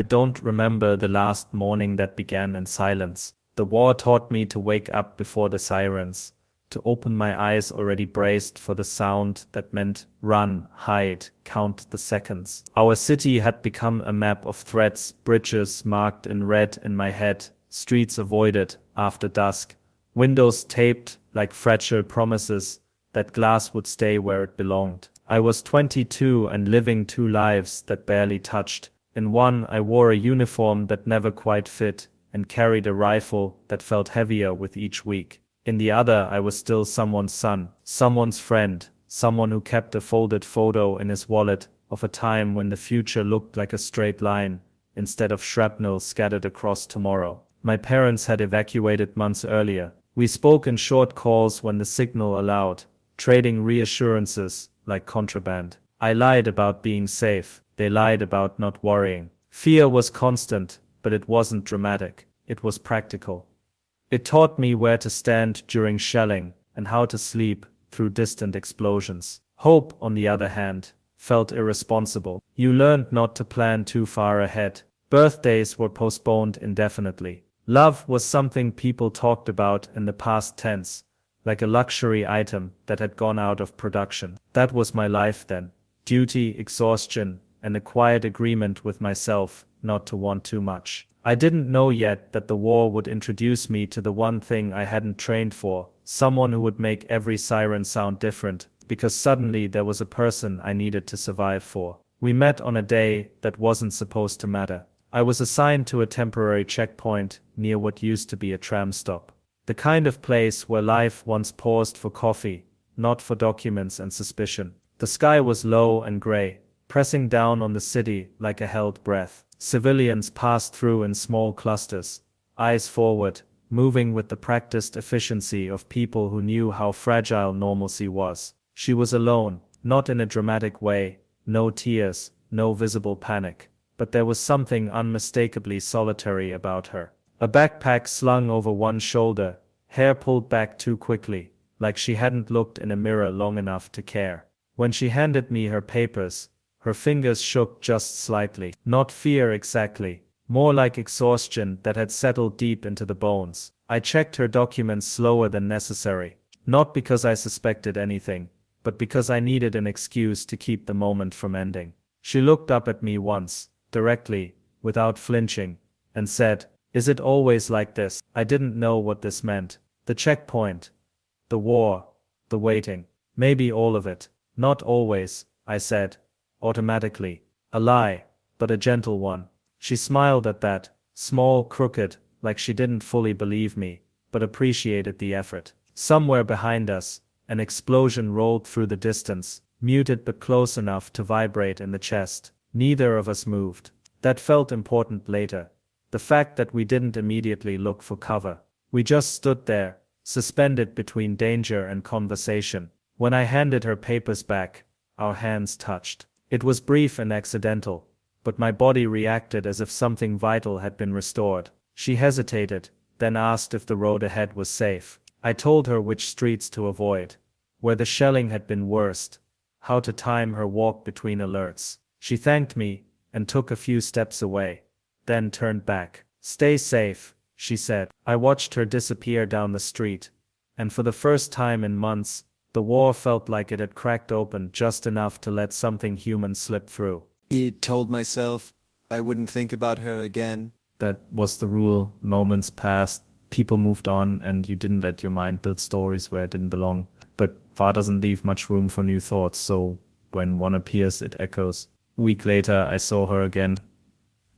don't remember the last morning that began in silence. The war taught me to wake up before the sirens, to open my eyes already braced for the sound that meant run, hide, count the seconds. Our city had become a map of threats, bridges marked in red in my head, streets avoided after dusk, windows taped like fragile promises that glass would stay where it belonged. I was 22 and living two lives that barely touched. In one, I wore a uniform that never quite fit and carried a rifle that felt heavier with each week. In the other, I was still someone's son, someone's friend, someone who kept a folded photo in his wallet of a time when the future looked like a straight line instead of shrapnel scattered across tomorrow. My parents had evacuated months earlier. We spoke in short calls when the signal allowed, trading reassurances like contraband. I lied about being safe. They lied about not worrying. Fear was constant, but it wasn't dramatic. It was practical. It taught me where to stand during shelling and how to sleep through distant explosions. Hope, on the other hand, felt irresponsible. You learned not to plan too far ahead. Birthdays were postponed indefinitely. Love was something people talked about in the past tense, like a luxury item that had gone out of production. That was my life then. Duty, exhaustion, and a quiet agreement with myself not to want too much. I didn't know yet that the war would introduce me to the one thing I hadn't trained for, someone who would make every siren sound different, because suddenly there was a person I needed to survive for. We met on a day that wasn't supposed to matter. I was assigned to a temporary checkpoint near what used to be a tram stop. The kind of place where life once paused for coffee, not for documents and suspicion. The sky was low and gray, pressing down on the city like a held breath. Civilians passed through in small clusters, eyes forward, moving with the practiced efficiency of people who knew how fragile normalcy was. She was alone, not in a dramatic way, no tears, no visible panic. But there was something unmistakably solitary about her. A backpack slung over one shoulder, hair pulled back too quickly, like she hadn't looked in a mirror long enough to care. When she handed me her papers, her fingers shook just slightly. Not fear exactly, more like exhaustion that had settled deep into the bones. I checked her documents slower than necessary, not because I suspected anything, but because I needed an excuse to keep the moment from ending. She looked up at me once, directly, without flinching, and said, "Is it always like this?" I didn't know what this meant. The checkpoint, the war, the waiting, maybe all of it. Not always, I said, automatically. A lie, but a gentle one. She smiled at that, small, crooked, like she didn't fully believe me, but appreciated the effort. Somewhere behind us, an explosion rolled through the distance, muted but close enough to vibrate in the chest. Neither of us moved. That felt important later. The fact that we didn't immediately look for cover. We just stood there, suspended between danger and conversation. When I handed her papers back, our hands touched. It was brief and accidental, but my body reacted as if something vital had been restored. She hesitated, then asked if the road ahead was safe. I told her which streets to avoid, where the shelling had been worst, how to time her walk between alerts. She thanked me and took a few steps away, then turned back. "Stay safe," she said. I watched her disappear down the street, and for the first time in months, the war felt like it had cracked open just enough to let something human slip through. I told myself I wouldn't think about her again. That was the rule. Moments passed, people moved on, and you didn't let your mind build stories where it didn't belong. But far doesn't leave much room for new thoughts, so when one appears, it echoes. A week later, I saw her again.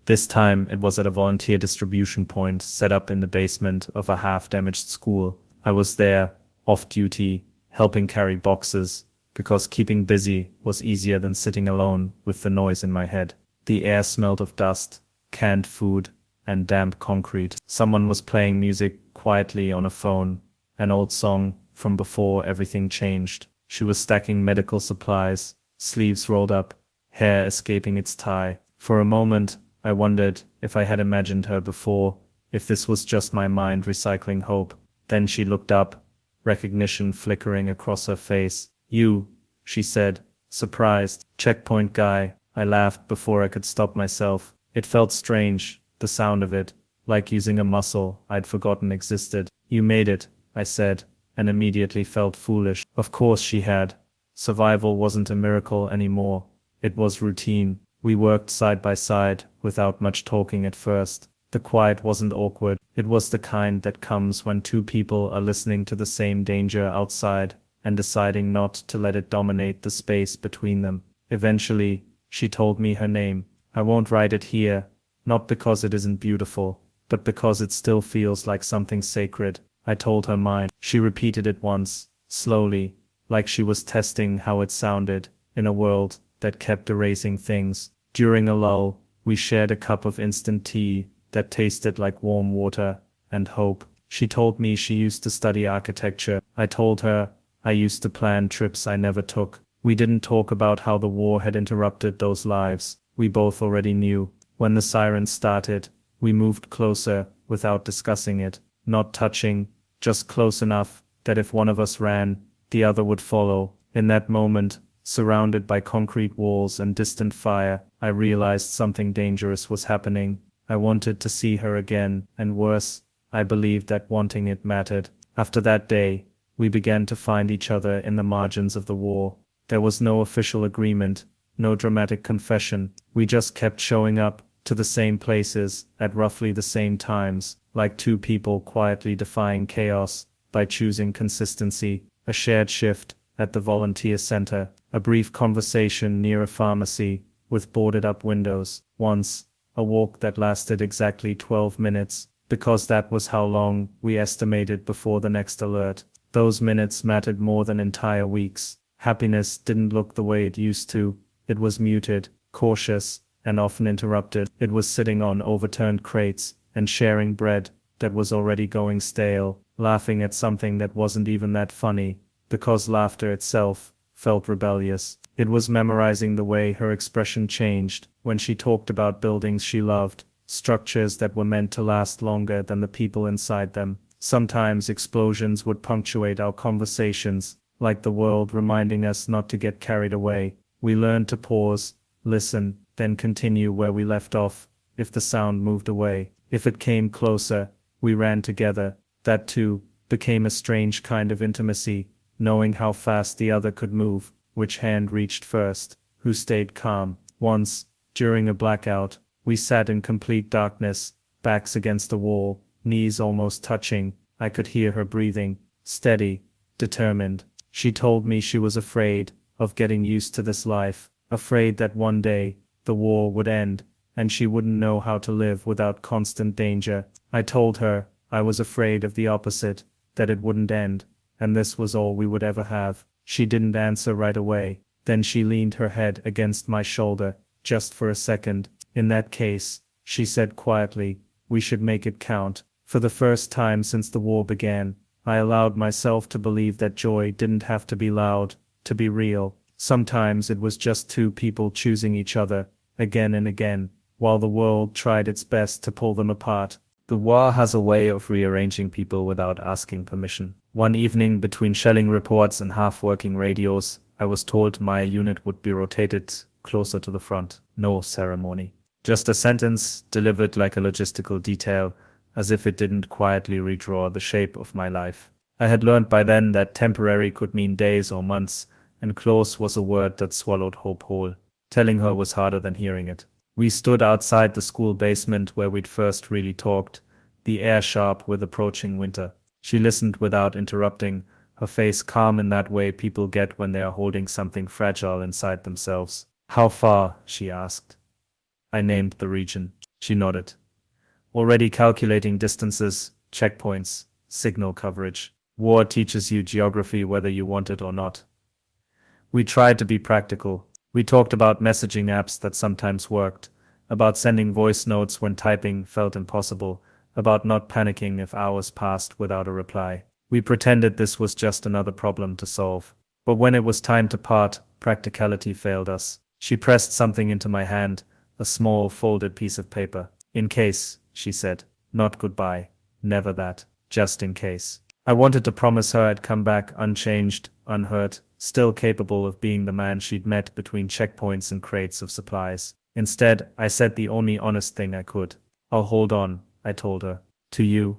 This time, it was at a volunteer distribution point set up in the basement of a half-damaged school. I was there, off-duty, helping carry boxes, because keeping busy was easier than sitting alone with the noise in my head. The air smelled of dust, canned food, and damp concrete. Someone was playing music quietly on a phone, an old song from before everything changed. She was stacking medical supplies, sleeves rolled up, hair escaping its tie. For a moment, I wondered if I had imagined her before, if this was just my mind recycling hope. Then she looked up, recognition flickering across her face. "You," she said, surprised. "Checkpoint guy." I laughed before I could stop myself. It felt strange, the sound of it, like using a muscle I'd forgotten existed. You made it, I said, and immediately felt foolish. Of course she had. Survival wasn't a miracle anymore. It was routine. We worked side by side, without much talking at first. The quiet wasn't awkward. It was the kind that comes when two people are listening to the same danger outside and deciding not to let it dominate the space between them. Eventually, she told me her name. I won't write it here, not because it isn't beautiful, but because it still feels like something sacred. I told her mine. She repeated it once, slowly, like she was testing how it sounded in a world that kept erasing things. During a lull, we shared a cup of instant tea that tasted like warm water and hope. She told me she used to study architecture. I told her I used to plan trips I never took. We didn't talk about how the war had interrupted those lives. We both already knew. When the sirens started, we moved closer without discussing it, not touching, just close enough that if one of us ran, the other would follow. In that moment, surrounded by concrete walls and distant fire, I realized something dangerous was happening. I wanted to see her again, and worse, I believed that wanting it mattered. After that day, we began to find each other in the margins of the war. There was no official agreement, no dramatic confession. We just kept showing up to the same places at roughly the same times, like two people quietly defying chaos by choosing consistency. A shared shift at the volunteer center, a brief conversation near a pharmacy with boarded up windows. Once, a walk that lasted exactly 12 minutes, because that was how long we estimated before the next alert. Those minutes mattered more than entire weeks. Happiness didn't look the way it used to. It was muted, cautious, and often interrupted. It was sitting on overturned crates and sharing bread that was already going stale, laughing at something that wasn't even that funny, because laughter itself felt rebellious. It was memorizing the way her expression changed when she talked about buildings she loved, structures that were meant to last longer than the people inside them. Sometimes explosions would punctuate our conversations, like the world reminding us not to get carried away. We learned to pause, listen, then continue where we left off. If the sound moved away, if it came closer, we ran together. That too became a strange kind of intimacy, knowing how fast the other could move, which hand reached first, who stayed calm. Once, during a blackout, we sat in complete darkness, backs against the wall, knees almost touching. I could hear her breathing, steady, determined. She told me she was afraid of getting used to this life, afraid that one day the war would end, and she wouldn't know how to live without constant danger. I told her I was afraid of the opposite, that it wouldn't end, and this was all we would ever have. She didn't answer right away. Then she leaned her head against my shoulder, just for a second. In that case, she said quietly, we should make it count. For the first time since the war began, I allowed myself to believe that joy didn't have to be loud, to be real. Sometimes it was just two people choosing each other, again and again, while the world tried its best to pull them apart. The war has a way of rearranging people without asking permission. One evening, between shelling reports and half-working radios, I was told my unit would be rotated closer to the front. No ceremony. Just a sentence delivered like a logistical detail, as if it didn't quietly redraw the shape of my life. I had learned by then that temporary could mean days or months, and close was a word that swallowed hope whole. Telling her was harder than hearing it. We stood outside the school basement where we'd first really talked, the air sharp with approaching winter. She listened without interrupting, her face calm in that way people get when they are holding something fragile inside themselves. How far? She asked. I named the region. She nodded. Already calculating distances, checkpoints, signal coverage. War teaches you geography whether you want it or not. We tried to be practical. We talked about messaging apps that sometimes worked, about sending voice notes when typing felt impossible, about not panicking if hours passed without a reply. We pretended this was just another problem to solve. But when it was time to part, practicality failed us. She pressed something into my hand, a small folded piece of paper. In case, she said. Not goodbye. Never that. Just in case. I wanted to promise her I'd come back unchanged, unhurt, still capable of being the man she'd met between checkpoints and crates of supplies. Instead, I said the only honest thing I could. I'll hold on, I told her. To you.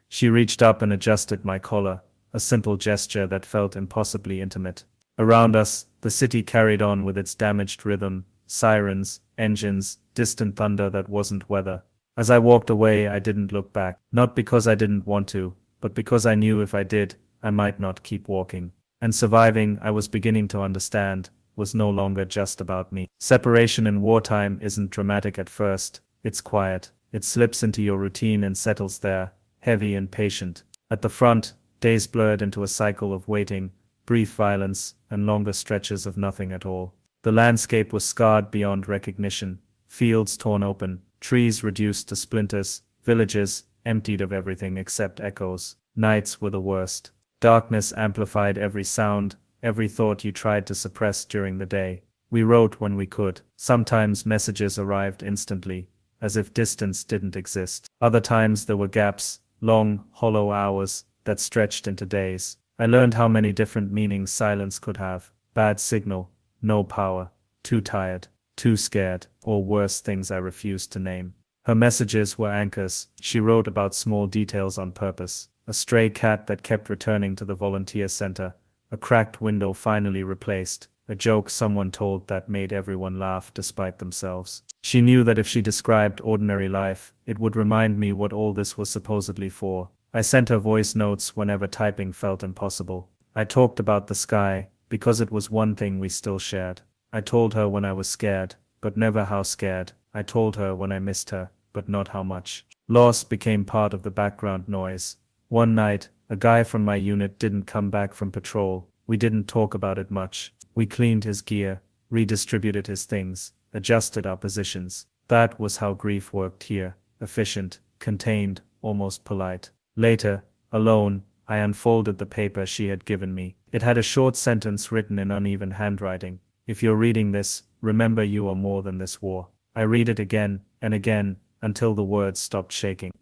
She reached up and adjusted my collar, a simple gesture that felt impossibly intimate. Around us, the city carried on with its damaged rhythm, sirens, engines, distant thunder that wasn't weather. As I walked away, I didn't look back, not because I didn't want to, but because I knew if I did, I might not keep walking. And surviving, I was beginning to understand, was no longer just about me. Separation in wartime isn't dramatic at first, it's quiet. It slips into your routine and settles there, heavy and patient. At the front, days blurred into a cycle of waiting, brief violence, and longer stretches of nothing at all. The landscape was scarred beyond recognition, fields torn open, trees reduced to splinters, villages emptied of everything except echoes. Nights were the worst. Darkness amplified every sound, every thought you tried to suppress during the day. We wrote when we could. Sometimes messages arrived instantly, as if distance didn't exist. Other times there were gaps, long, hollow hours that stretched into days. I learned how many different meanings silence could have. Bad signal, no power, too tired, too scared, or worse things I refused to name. Her messages were anchors. She wrote about small details on purpose. A stray cat that kept returning to the volunteer center, a cracked window finally replaced, a joke someone told that made everyone laugh despite themselves. She knew that if she described ordinary life, it would remind me what all this was supposedly for. I sent her voice notes whenever typing felt impossible. I talked about the sky, because it was one thing we still shared. I told her when I was scared, but never how scared. I told her when I missed her, but not how much. Loss became part of the background noise. One night, a guy from my unit didn't come back from patrol. We didn't talk about it much. We cleaned his gear, redistributed his things, adjusted our positions. That was how grief worked here. Efficient, contained, almost polite. Later, alone, I unfolded the paper she had given me. It had a short sentence written in uneven handwriting. If you're reading this, remember you are more than this war. I read it again and again until the words stopped shaking.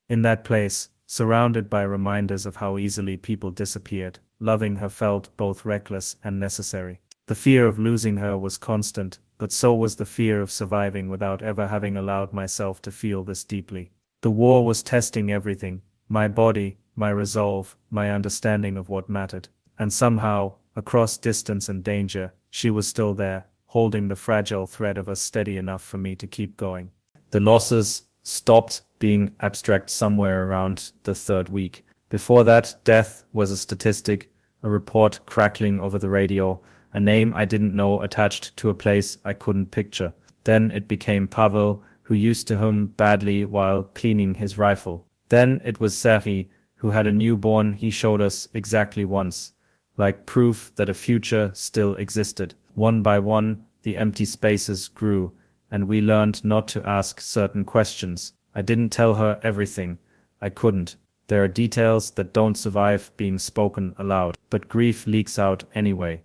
In that place, surrounded by reminders of how easily people disappeared, loving her felt both reckless and necessary. The fear of losing her was constant, but so was the fear of surviving without ever having allowed myself to feel this deeply. The war was testing everything, my body, my resolve, my understanding of what mattered. And somehow, across distance and danger, she was still there, holding the fragile thread of us steady enough for me to keep going. The losses stopped being abstract somewhere around the third week. Before that, death was a statistic, a report crackling over the radio, a name I didn't know attached to a place I couldn't picture. Then it became Pavel, who used to hum badly while cleaning his rifle. Then it was Seri, who had a newborn he showed us exactly once, like proof that a future still existed. One by one, the empty spaces grew, and we learned not to ask certain questions. I didn't tell her everything. I couldn't. There are details that don't survive being spoken aloud, but grief leaks out anyway.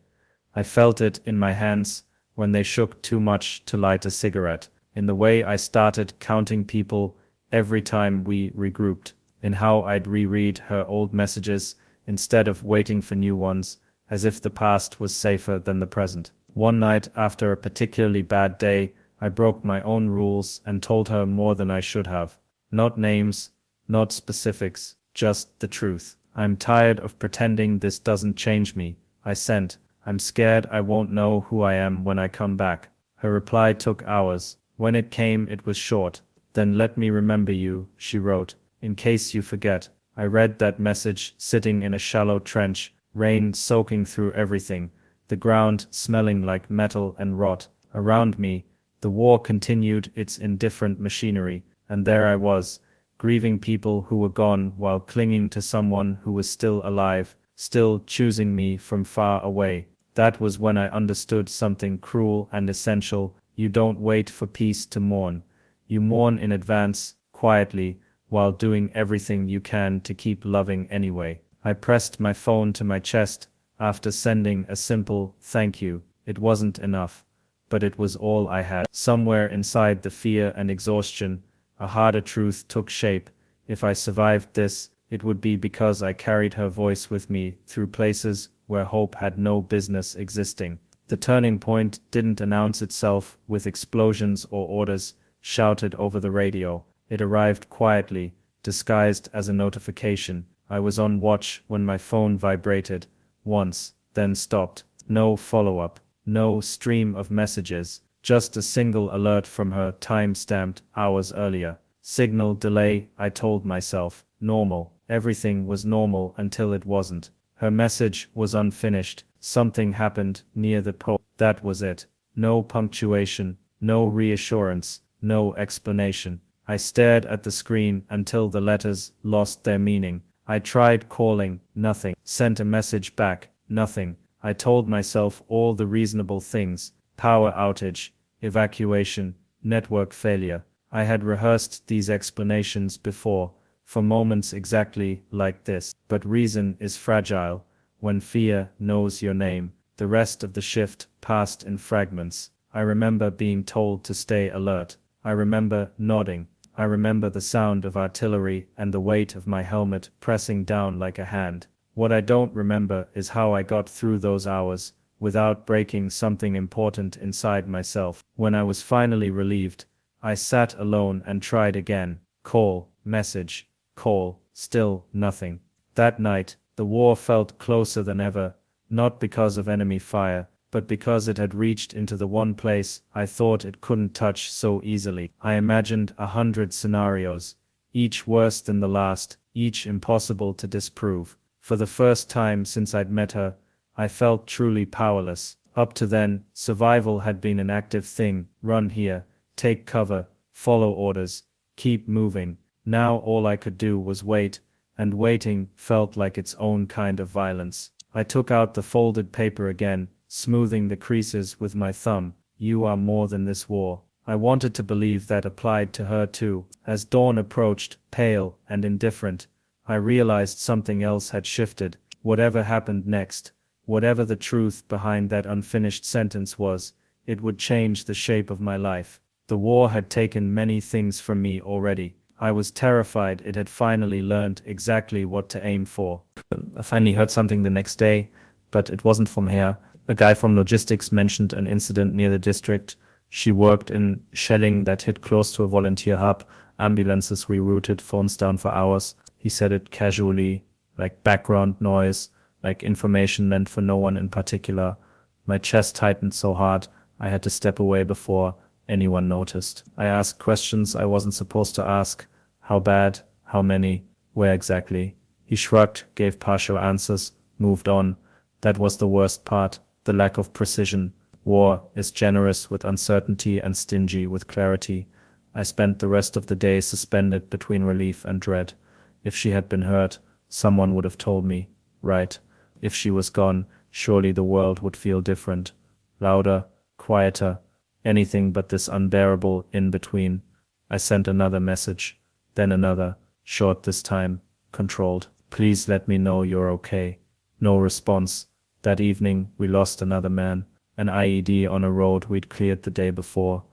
I felt it in my hands when they shook too much to light a cigarette, in the way I started counting people every time we regrouped, in how I'd reread her old messages instead of waiting for new ones, as if the past was safer than the present. One night, after a particularly bad day, I broke my own rules and told her more than I should have. Not names, not specifics, just the truth. I'm tired of pretending this doesn't change me, I sent. I'm scared I won't know who I am when I come back. Her reply took hours. When it came, it was short. Then let me remember you, she wrote, in case you forget. I read that message sitting in a shallow trench, rain soaking through everything, the ground smelling like metal and rot. Around me, the war continued its indifferent machinery, and there I was, grieving people who were gone while clinging to someone who was still alive, still choosing me from far away. That was when I understood something cruel and essential. You don't wait for peace to mourn. You mourn in advance, quietly, while doing everything you can to keep loving anyway. I pressed my phone to my chest after sending a simple thank you. It wasn't enough, but it was all I had. Somewhere inside the fear and exhaustion, a harder truth took shape. If I survived this, it would be because I carried her voice with me through places where hope had no business existing. The turning point didn't announce itself with explosions or orders shouted over the radio. It arrived quietly, disguised as a notification. I was on watch when my phone vibrated once, then stopped. No follow-up, no stream of messages, just a single alert from her, time-stamped hours earlier. Signal delay, I told myself. Normal. Everything was normal until it wasn't. Her message was unfinished. Something happened near the post. That was it. No punctuation, no reassurance, no explanation. I stared at the screen until the letters lost their meaning. I tried calling, nothing. Sent a message back, nothing. I told myself all the reasonable things. Power outage, evacuation, network failure. I had rehearsed these explanations before, for moments exactly like this. But reason is fragile. When fear knows your name, the rest of the shift passed in fragments. I remember being told to stay alert. I remember nodding. I remember the sound of artillery and the weight of my helmet pressing down like a hand. What I don't remember is how I got through those hours without breaking something important inside myself. When I was finally relieved, I sat alone and tried again. Call, message, call, still nothing. That night, the war felt closer than ever, not because of enemy fire, but because it had reached into the one place I thought it couldn't touch so easily. I imagined 100 scenarios, each worse than the last, each impossible to disprove. For the first time since I'd met her, I felt truly powerless. Up to then, survival had been an active thing. Run here, take cover, follow orders, keep moving. Now all I could do was wait, and waiting felt like its own kind of violence. I took out the folded paper again, smoothing the creases with my thumb. You are more than this war. I wanted to believe that applied to her too. As dawn approached, pale and indifferent, I realized something else had shifted. Whatever happened next, whatever the truth behind that unfinished sentence was, it would change the shape of my life. The war had taken many things from me already. I was terrified it had finally learned exactly what to aim for. I finally heard something the next day, but it wasn't from her. A guy from logistics mentioned an incident near the district. She worked in shelling that hit close to a volunteer hub. Ambulances rerouted, phones down for hours. He said it casually, like background noise, like information meant for no one in particular. My chest tightened so hard, I had to step away before anyone noticed. I asked questions I wasn't supposed to ask. How bad? How many? Where exactly? He shrugged, gave partial answers, moved on. That was the worst part, the lack of precision. War is generous with uncertainty and stingy with clarity. I spent the rest of the day suspended between relief and dread. If she had been hurt, someone would have told me, right? If she was gone, surely the world would feel different. Louder, quieter, anything but this unbearable in-between. I sent another message, then another, short this time, controlled. Please let me know you're okay. No response. That evening, we lost another man, an IED on a road we'd cleared the day before.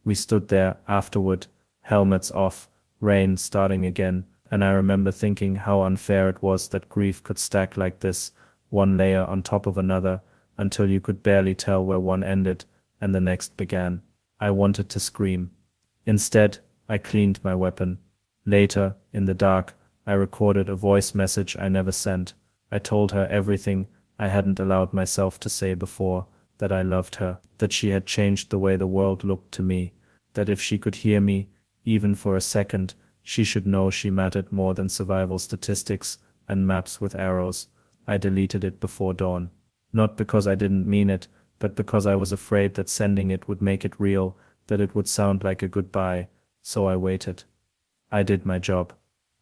We stood there afterward, helmets off, rain starting again, and I remember thinking how unfair it was that grief could stack like this, one layer on top of another, until you could barely tell where one ended and the next began. I wanted to scream. Instead, I cleaned my weapon. Later, in the dark, I recorded a voice message I never sent. I told her everything I hadn't allowed myself to say before, that I loved her, that she had changed the way the world looked to me, that if she could hear me, even for a second, she should know she mattered more than survival statistics and maps with arrows. I deleted it before dawn. Not because I didn't mean it, but because I was afraid that sending it would make it real, that it would sound like a goodbye, so I waited. I did my job.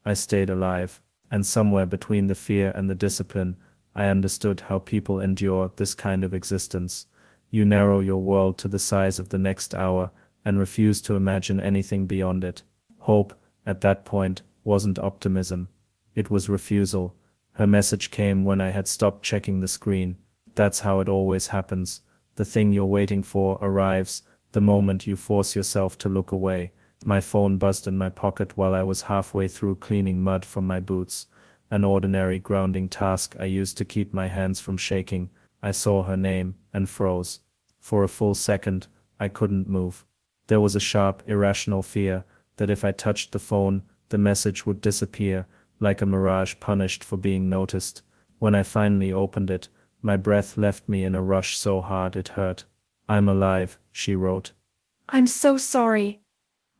I stayed alive, and somewhere between the fear and the discipline, I understood how people endure this kind of existence. You narrow your world to the size of the next hour and refuse to imagine anything beyond it. Hope, at that point, wasn't optimism. It was refusal. Her message came when I had stopped checking the screen. That's how it always happens. The thing you're waiting for arrives the moment you force yourself to look away. My phone buzzed in my pocket while I was halfway through cleaning mud from my boots, an ordinary grounding task I used to keep my hands from shaking. I saw her name and froze. For a full second, I couldn't move. There was a sharp, irrational fear that if I touched the phone, the message would disappear, like a mirage punished for being noticed. When I finally opened it, my breath left me in a rush so hard it hurt. "I'm alive," she wrote. I'm so sorry.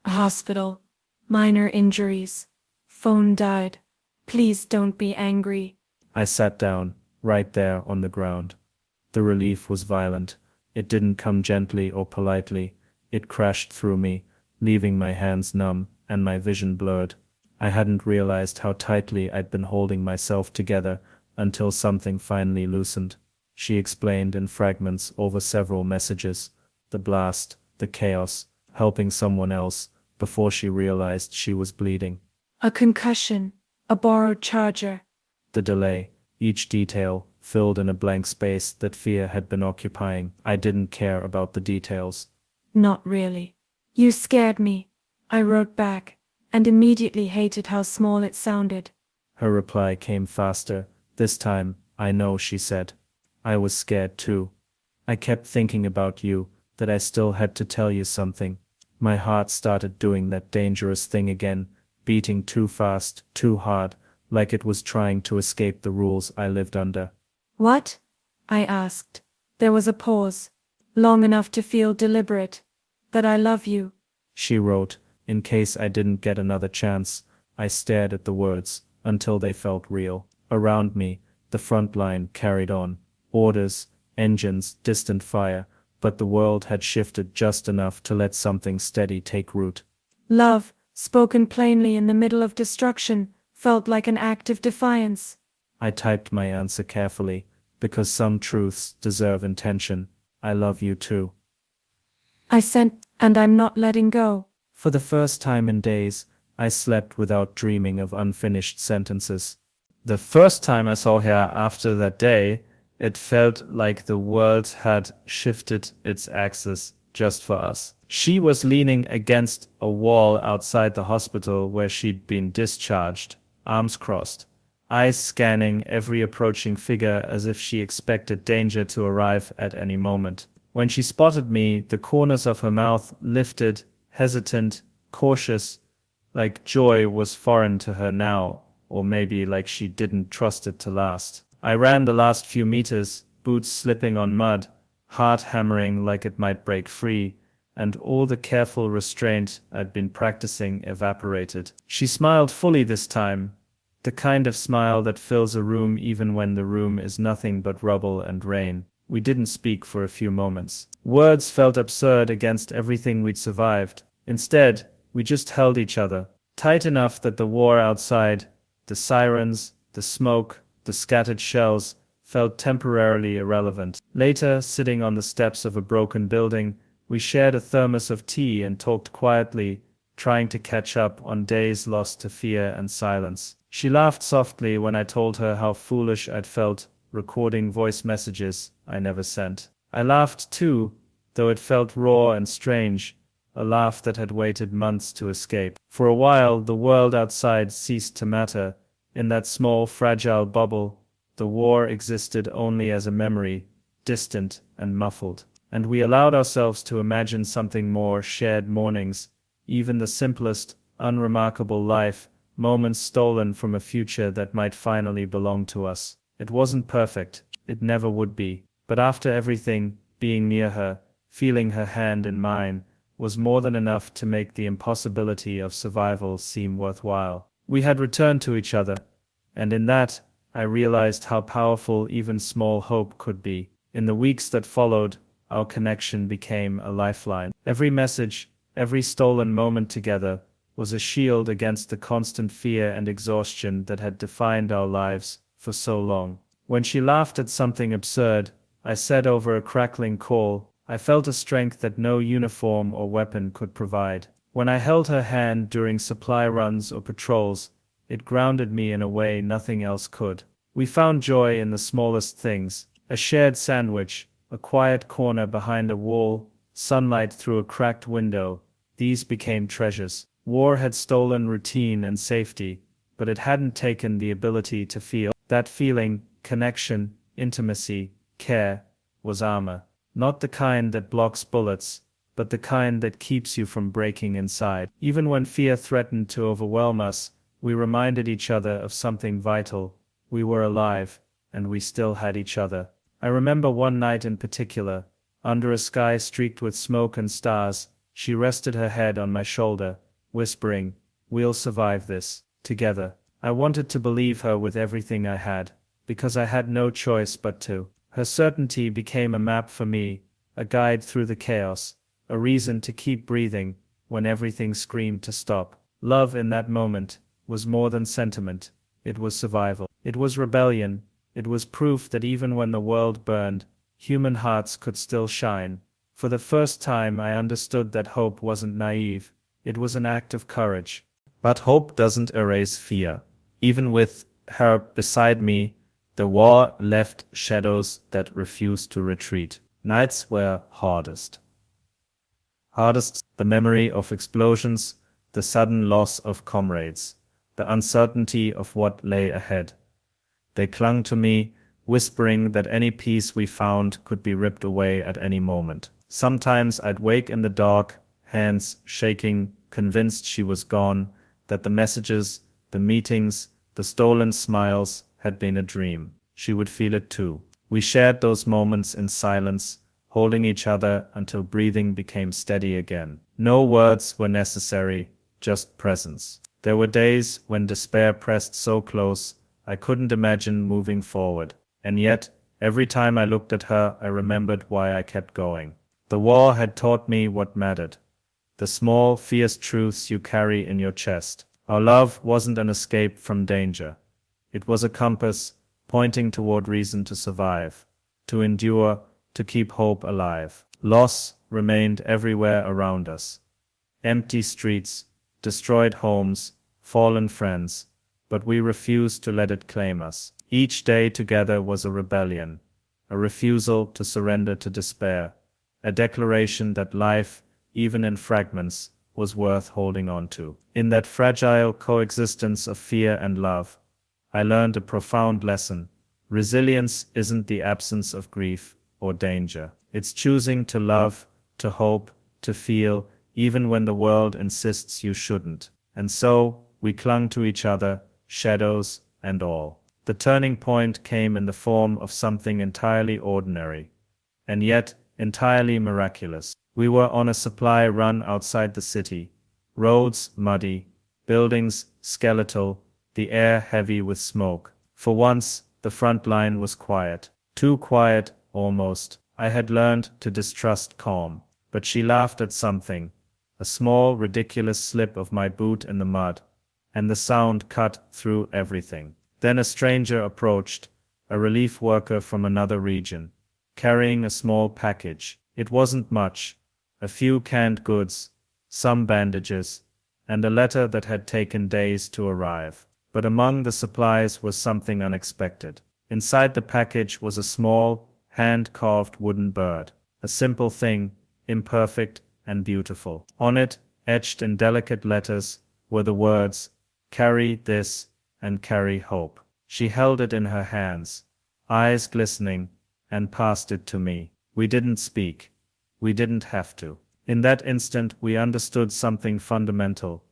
Hospital. Minor injuries. Phone died. Please don't be angry. I sat down, right there on the ground. The relief was violent. It didn't come gently or politely. It crashed through me, leaving my hands numb and my vision blurred. I hadn't realized how tightly I'd been holding myself together until something finally loosened. She explained in fragments over several messages, the blast, the chaos, helping someone else, before she realized she was bleeding. A concussion. A borrowed charger. The delay, each detail, filled in a blank space that fear had been occupying. I didn't care about the details. Not really. You scared me. I wrote back, and immediately hated how small it sounded. Her reply came faster. "This time, I know," she said. I was scared too. I kept thinking about you, that I still had to tell you something. My heart started doing that dangerous thing again, beating too fast, too hard, like it was trying to escape the rules I lived under. What? I asked. There was a pause, long enough to feel deliberate. That I love you. She wrote, in case I didn't get another chance. I stared at the words until they felt real. Around me, the front line carried on. Orders, engines, distant fire, but the world had shifted just enough to let something steady take root. Love, spoken plainly in the middle of destruction, felt like an act of defiance. I typed my answer carefully, because some truths deserve intention. I love you too. I sent, and I'm not letting go. For the first time in days, I slept without dreaming of unfinished sentences. The first time I saw her after that day, it felt like the world had shifted its axis just for us. She was leaning against a wall outside the hospital where she'd been discharged, arms crossed, eyes scanning every approaching figure as if she expected danger to arrive at any moment. When she spotted me, the corners of her mouth lifted, hesitant, cautious, like joy was foreign to her now, or maybe like she didn't trust it to last. I ran the last few meters, boots slipping on mud, heart hammering like it might break free, and all the careful restraint I'd been practicing evaporated. She smiled fully this time, the kind of smile that fills a room even when the room is nothing but rubble and rain. We didn't speak for a few moments. Words felt absurd against everything we'd survived. Instead, we just held each other, tight enough that the war outside, the sirens, the smoke, the scattered shells, felt temporarily irrelevant. Later, sitting on the steps of a broken building, we shared a thermos of tea and talked quietly, trying to catch up on days lost to fear and silence. She laughed softly when I told her how foolish I'd felt recording voice messages I never sent. I laughed too, though it felt raw and strange, a laugh that had waited months to escape. For a while, the world outside ceased to matter. In that small, fragile bubble, the war existed only as a memory, distant and muffled. And we allowed ourselves to imagine something more: shared mornings, even the simplest, unremarkable life, moments stolen from a future that might finally belong to us. It wasn't perfect, it never would be, but after everything, being near her, feeling her hand in mine, was more than enough to make the impossibility of survival seem worthwhile. We had returned to each other, and in that, I realized how powerful even small hope could be. In the weeks that followed, our connection became a lifeline. Every message, every stolen moment together, was a shield against the constant fear and exhaustion that had defined our lives for so long. When she laughed at something absurd, I said over a crackling call, I felt a strength that no uniform or weapon could provide. When I held her hand during supply runs or patrols, it grounded me in a way nothing else could. We found joy in the smallest things: a shared sandwich, a quiet corner behind a wall, sunlight through a cracked window. These became treasures. War had stolen routine and safety, but it hadn't taken the ability to feel. That feeling, connection, intimacy, care, was armor. Not the kind that blocks bullets, but the kind that keeps you from breaking inside. Even when fear threatened to overwhelm us, we reminded each other of something vital. We were alive, and we still had each other. I remember one night in particular, under a sky streaked with smoke and stars, she rested her head on my shoulder, whispering, "We'll survive this, together." I wanted to believe her with everything I had, because I had no choice but to. Her certainty became a map for me, a guide through the chaos, a reason to keep breathing when everything screamed to stop. Love in that moment was more than sentiment, it was survival. It was rebellion, it was proof that even when the world burned, human hearts could still shine. For the first time I understood that hope wasn't naive, it was an act of courage. But hope doesn't erase fear. Even with her beside me, the war left shadows that refused to retreat. Nights were hardest. The memory of explosions, the sudden loss of comrades, the uncertainty of what lay ahead. They clung to me, whispering that any peace we found could be ripped away at any moment. Sometimes I'd wake in the dark, hands shaking, convinced she was gone, that the messages, the meetings, the stolen smiles had been a dream. She would feel it too. We shared those moments in silence, holding each other until breathing became steady again. No words were necessary, just presence. There were days when despair pressed so close, I couldn't imagine moving forward. And yet, every time I looked at her, I remembered why I kept going. The war had taught me what mattered. The small, fierce truths you carry in your chest. Our love wasn't an escape from danger. It was a compass, pointing toward reason to survive, to endure, to keep hope alive. Loss remained everywhere around us. Empty streets, destroyed homes, fallen friends, but we refused to let it claim us. Each day together was a rebellion, a refusal to surrender to despair, a declaration that life, even in fragments, was worth holding on to. In that fragile coexistence of fear and love, I learned a profound lesson. Resilience isn't the absence of grief or danger. It's choosing to love, to hope, to feel, even when the world insists you shouldn't. And so, we clung to each other, shadows and all. The turning point came in the form of something entirely ordinary, and yet entirely miraculous. We were on a supply run outside the city. Roads muddy, buildings skeletal, the air heavy with smoke. For once, the front line was quiet. Too quiet, almost. I had learned to distrust calm. But she laughed at something. A small, ridiculous slip of my boot in the mud, and the sound cut through everything. Then a stranger approached, a relief worker from another region, carrying a small package. It wasn't much. A few canned goods, some bandages, and a letter that had taken days to arrive. But among the supplies was something unexpected. Inside the package was a small, hand-carved wooden bird. A simple thing, imperfect and beautiful. On it, etched in delicate letters, were the words, "Carry this and carry hope." She held it in her hands, eyes glistening, and passed it to me. We didn't speak. We didn't have to. In that instant we understood something fundamental.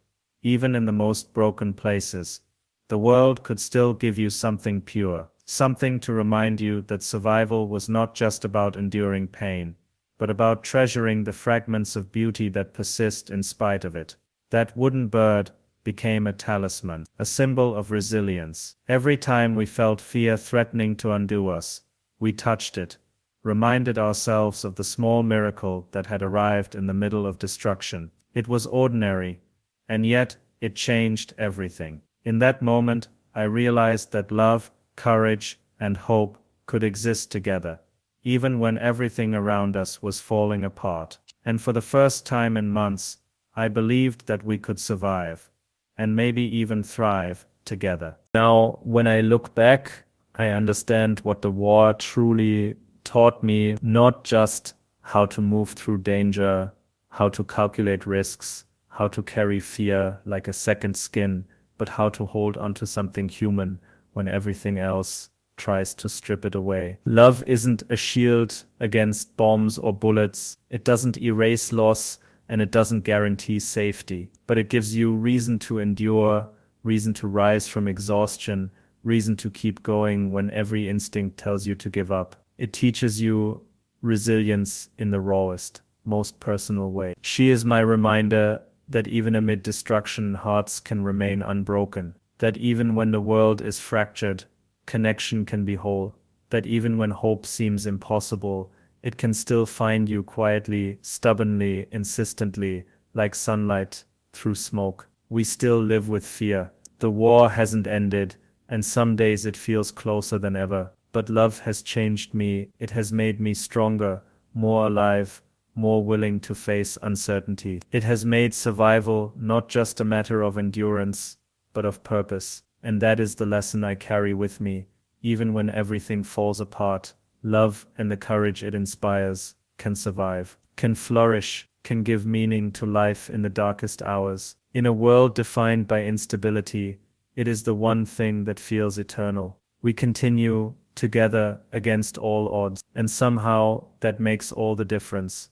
Even in the most broken places, the world could still give you something pure, something to remind you that survival was not just about enduring pain, but about treasuring the fragments of beauty that persist in spite of it. That wooden bird became a talisman, a symbol of resilience. Every time we felt fear threatening to undo us, we touched it, reminded ourselves of the small miracle that had arrived in the middle of destruction. It was ordinary, and yet it changed everything. In that moment, I realized that love, courage, and hope could exist together, even when everything around us was falling apart. And for the first time in months, I believed that we could survive, and maybe even thrive, together. Now, when I look back, I understand what the war truly taught me, not just how to move through danger, how to calculate risks, how to carry fear like a second skin, but how to hold onto something human when everything else tries to strip it away. Love isn't a shield against bombs or bullets. It doesn't erase loss, and it doesn't guarantee safety. But it gives you reason to endure, reason to rise from exhaustion, reason to keep going when every instinct tells you to give up. It teaches you resilience in the rawest, most personal way. She is my reminder that even amid destruction, hearts can remain unbroken. That even when the world is fractured, connection can be whole. That even when hope seems impossible, it can still find you quietly, stubbornly, insistently, like sunlight through smoke. We still live with fear. The war hasn't ended, and some days it feels closer than ever. But love has changed me. It has made me stronger, more alive, more willing to face uncertainty. It has made survival not just a matter of endurance, but of purpose. And that is the lesson I carry with me, even when everything falls apart. Love and the courage it inspires can survive, can flourish, can give meaning to life in the darkest hours. In a world defined by instability, it is the one thing that feels eternal. We continue together against all odds, and somehow that makes all the difference.